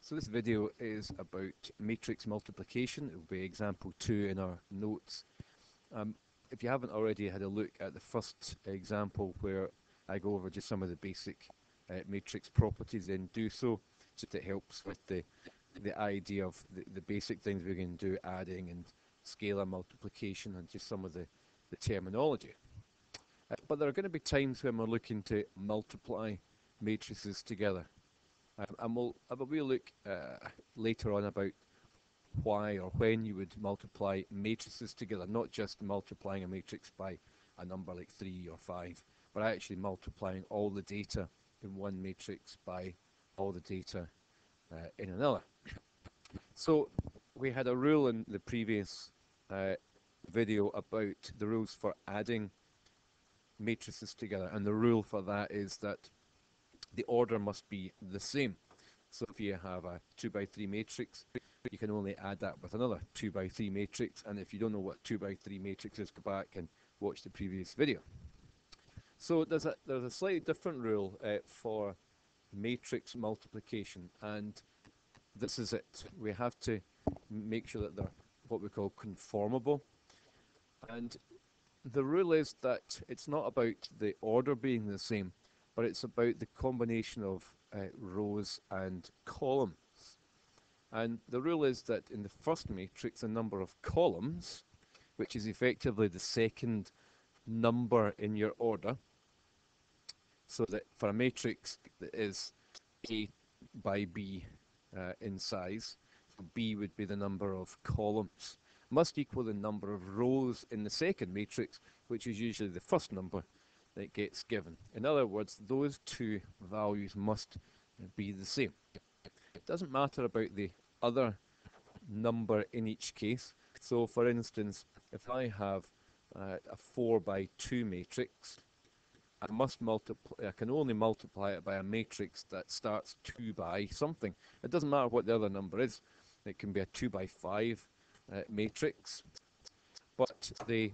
So this video is about matrix multiplication. It will be example 2 in our notes. Um, if you haven't already had a look at the first example where I go over just some of the basic matrix properties, then do so. Just it helps with the idea of the basic things we can do, adding and scalar multiplication and just some of the terminology. But there are going to be times when we're looking to multiply matrices together. And we'll have a wee look later on about why or when you would multiply matrices together, not just multiplying a matrix by a number like 3 or 5, but actually multiplying all the data in one matrix by all the data in another. So we had a rule in the previous video about the rules for adding matrices together, and the rule for that is that the order must be the same. So if you have a 2 by 3 matrix, you can only add that with another 2 by 3 matrix, and if you don't know what 2 by 3 matrix is, go back and watch the previous video. So there's a slightly different rule for matrix multiplication, and this is it. We have to make sure that they're what we call conformable, and the rule is that it's not about the order being the same, but it's about the combination of rows and columns. And the rule is that in the first matrix, the number of columns, which is effectively the second number in your order, so that for a matrix that is A by B in size, so B would be the number of columns, must equal the number of rows in the second matrix, which is usually the first number that gets given. In other words, those two values must be the same. It doesn't matter about the other number in each case. So for instance, if I have a 4 by 2 matrix, I can only multiply it by a matrix that starts 2 by something. It doesn't matter what the other number is. It can be a 2 by 5 matrix, but the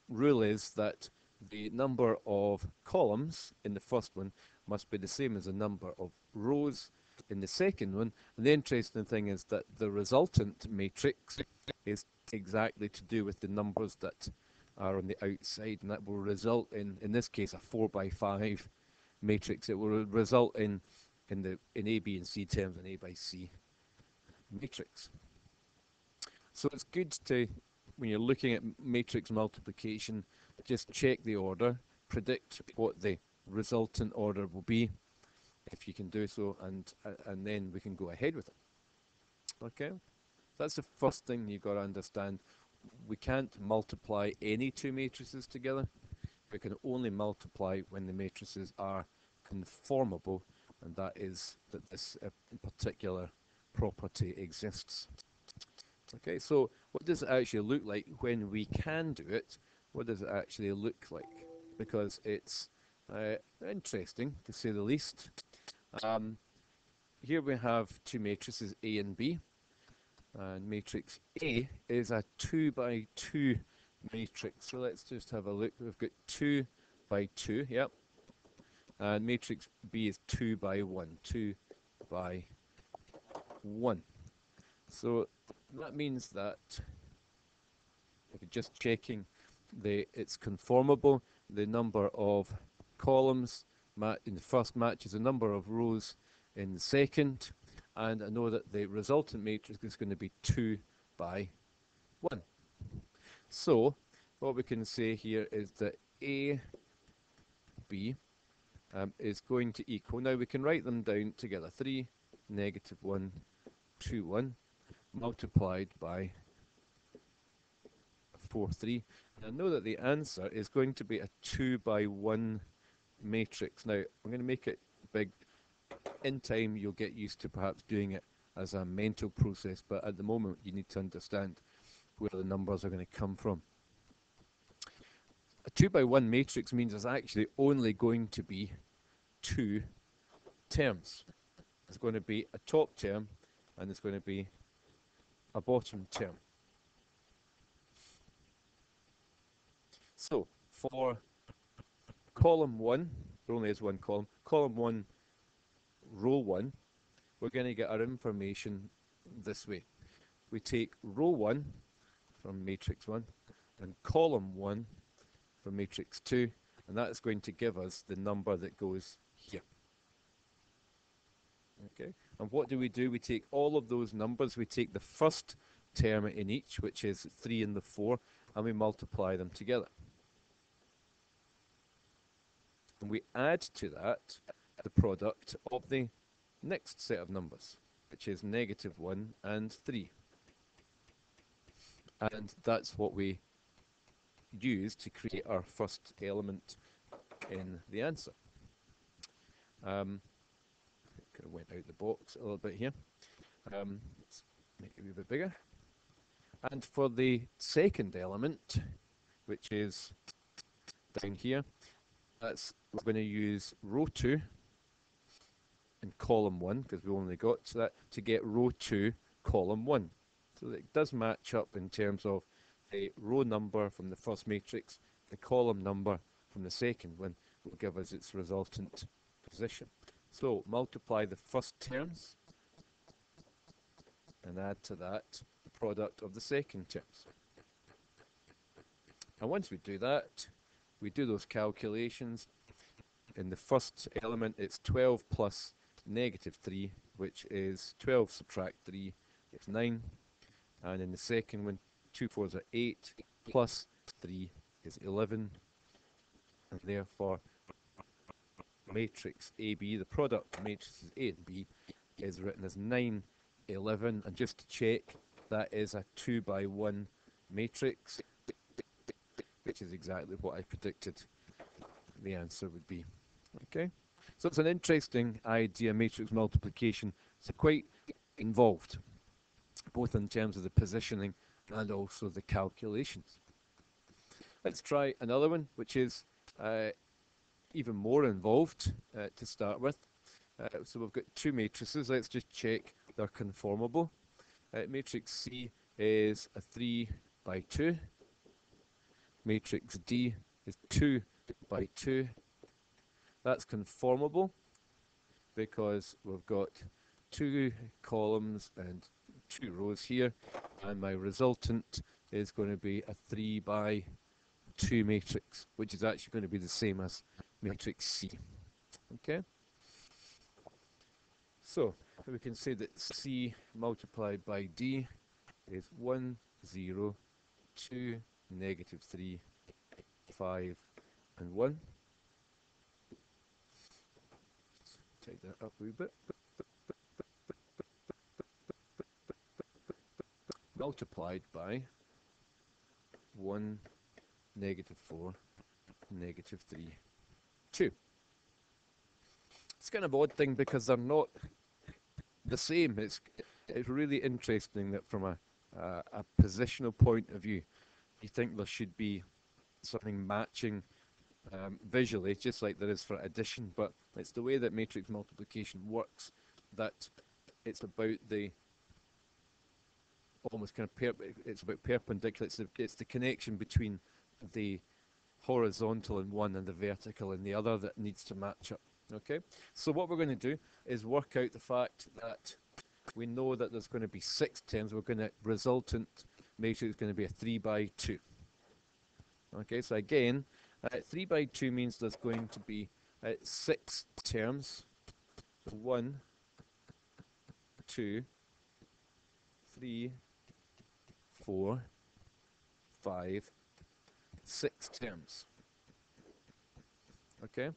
rule is that the number of columns in the first one must be the same as the number of rows in the second one. And the interesting thing is that the resultant matrix is exactly to do with the numbers that are on the outside, and that will result in this case, a 4 by 5 matrix. It will result in A, B, and C terms, an A by C matrix. So it's good to, when you're looking at matrix multiplication, just check the order, predict what the resultant order will be, if you can do so, and then we can go ahead with it. Okay, that's the first thing you've got to understand. We can't multiply any two matrices together. We can only multiply when the matrices are conformable, and that is that this particular property exists. Okay, so what does it actually look like when we can do it? What does it actually look like? Because it's interesting, to say the least. Here we have two matrices, A and B. And matrix A is a 2 by 2 matrix. So let's just have a look. We've got 2 by 2, yep. And matrix B is 2 by 1, 2 by 1. So that means that, if you're just checking, it's conformable. The number of columns in the first matches the number of rows in the second, and I know that the resultant matrix is going to be 2 by 1. So what we can say here is that A, B is going to equal, now we can write them down together, 3, negative 1, 2, 1, multiplied by 4, 3. And I know that the answer is going to be a 2 by 1 matrix. Now, I'm going to make it big. In time, you'll get used to perhaps doing it as a mental process, but at the moment, you need to understand where the numbers are going to come from. A 2 by 1 matrix means there's actually only going to be 2 terms. There's going to be a top term, and there's going to be a bottom term. So for column 1, there only is one column, column 1, row 1, we're going to get our information this way. We take row 1 from matrix 1 and column 1 from matrix 2, and that's going to give us the number that goes here. Okay, and what do? We take all of those numbers, we take the first term in each, which is 3 and the 4, and we multiply them together. And we add to that the product of the next set of numbers, which is -1 and 3. And that's what we use to create our first element in the answer. Kind of went out the box a little bit here. Let's make it a bit bigger. And for the second element, which is down here, we're going to use row 2 and column 1, because we only got to that, to get row 2, column 1. So it does match up in terms of the row number from the first matrix, the column number from the second one will give us its resultant position. So multiply the first terms and add to that the product of the second terms. And once we do that, we do those calculations. In the first element, it's 12 plus -3, which is 12 subtract 3 is 9. And in the second one, 2 4s are 8, plus 3 is 11. And therefore, matrix AB, the product of matrices A and B, is written as 9, 11. And just to check, that is a 2 by 1 matrix, which is exactly what I predicted the answer would be. Okay, so it's an interesting idea, matrix multiplication. It's quite involved, both in terms of the positioning and also the calculations. Let's try another one, which is even more involved to start with. So we've got two matrices. Let's just check they're conformable. Matrix C is a 3 by 2. Matrix D is 2 by 2. That's conformable because we've got 2 columns and 2 rows here, and my resultant is going to be a 3 by 2 matrix, which is actually going to be the same as matrix C. Okay, so we can say that C multiplied by D is 1, 0, 2, -3, 5, and 1. Take that up a wee bit. Multiplied by 1, -4, -3, 2. It's kind of an odd thing because they're not the same. It's really interesting that from a positional point of view, you think there should be something matching visually, just like there is for addition, but it's the way that matrix multiplication works that it's about the almost kind of it's about perpendicular. It's the connection between the horizontal in one and the vertical in the other that needs to match up. Okay, so what we're going to do is work out the fact that we know that there's going to be 6 terms. We're going to resultant matrix is going to be a 3 by 2. Okay, so again, 3 by 2 means there's going to be 6 terms. So 1, 2, 3, 4, 5, 6 terms. Okay,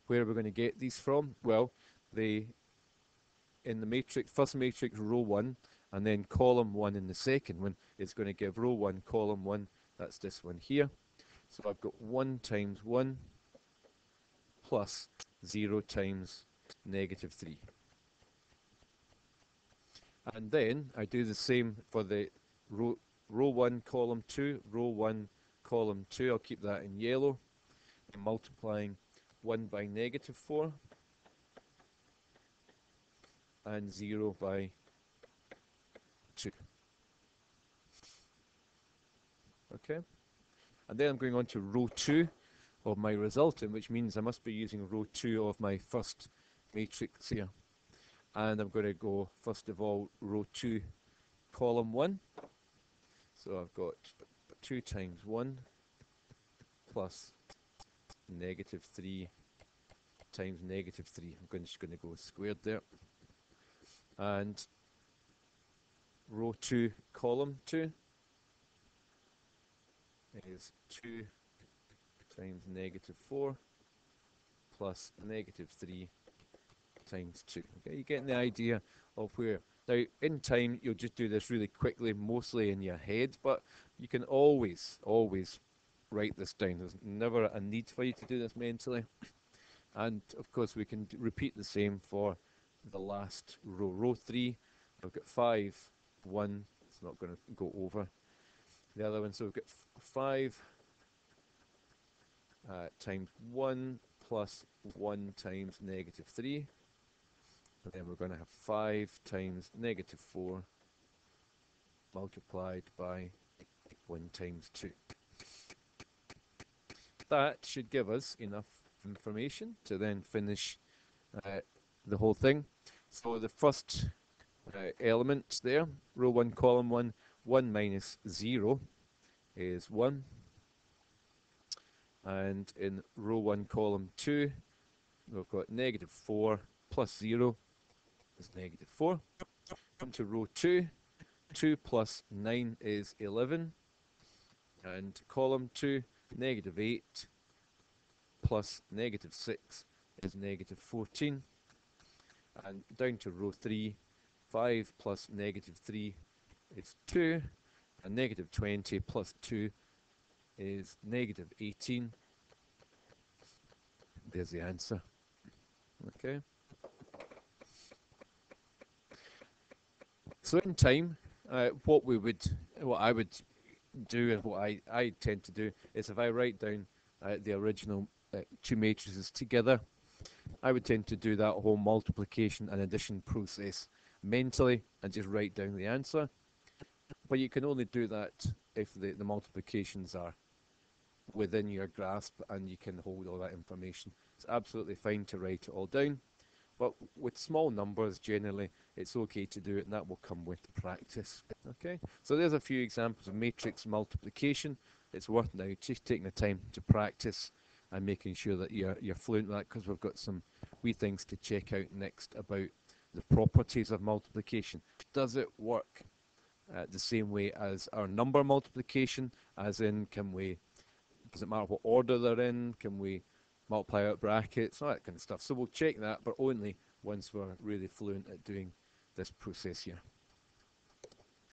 where are we going to get these from? Well, in the matrix, first matrix, row 1, and then column 1 in the second one is going to give row 1, column 1. That's this one here. So I've got 1 times 1 plus 0 times -3. And then I do the same for the row 1, column 2, row 1, column 2. I'll keep that in yellow. I'm multiplying 1 by -4 and 0 by 2. Okay? And then I'm going on to row 2 of my resultant, which means I must be using row 2 of my first matrix here. and I'm going to go first of all row 2 column 1. So I've got 2 times 1 plus negative 3 times negative 3. Just going to go squared there. And row 2 column 2 is 2 times negative 4 plus negative 3 times 2. Okay, you're getting the idea of where. Now, in time, you'll just do this really quickly, mostly in your head, but you can always write this down. There's never a need for you to do this mentally. And, of course, we can repeat the same for the last row. Row 3, I've got 5, 1. It's not going to go over the other one. So we've got 5 times 1 plus 1 times negative 3. And then we're going to have 5 times negative 4 multiplied by 1 times 2. That should give us enough information to then finish the whole thing. So the first element there, row 1, column 1, 1 minus 0 is 1. And in row 1, column 2, we've got negative 4 plus 0 is negative 4. Come to row 2, 2 plus 9 is 11. And column 2, negative 8 plus negative 6 is negative 14. And down to row 3, 5 plus negative 3 is 2. And negative 20 plus 2 is negative 18. There's the answer. Okay. So in time, what I would do, and what I tend to do, is if I write down the original 2 matrices together, I would tend to do that whole multiplication and addition process mentally and just write down the answer. But you can only do that if the multiplications are within your grasp and you can hold all that information. It's absolutely fine to write it all down. But with small numbers, generally, it's okay to do it, and that will come with practice. Okay, so there's a few examples of matrix multiplication. It's worth now just taking the time to practice and making sure that you're fluent with that, because we've got some wee things to check out next about the properties of multiplication. Does it work the same way as our number multiplication? As in, does it matter what order they're in? Can we multiply out brackets, all that kind of stuff? So we'll check that, but only once we're really fluent at doing this process here.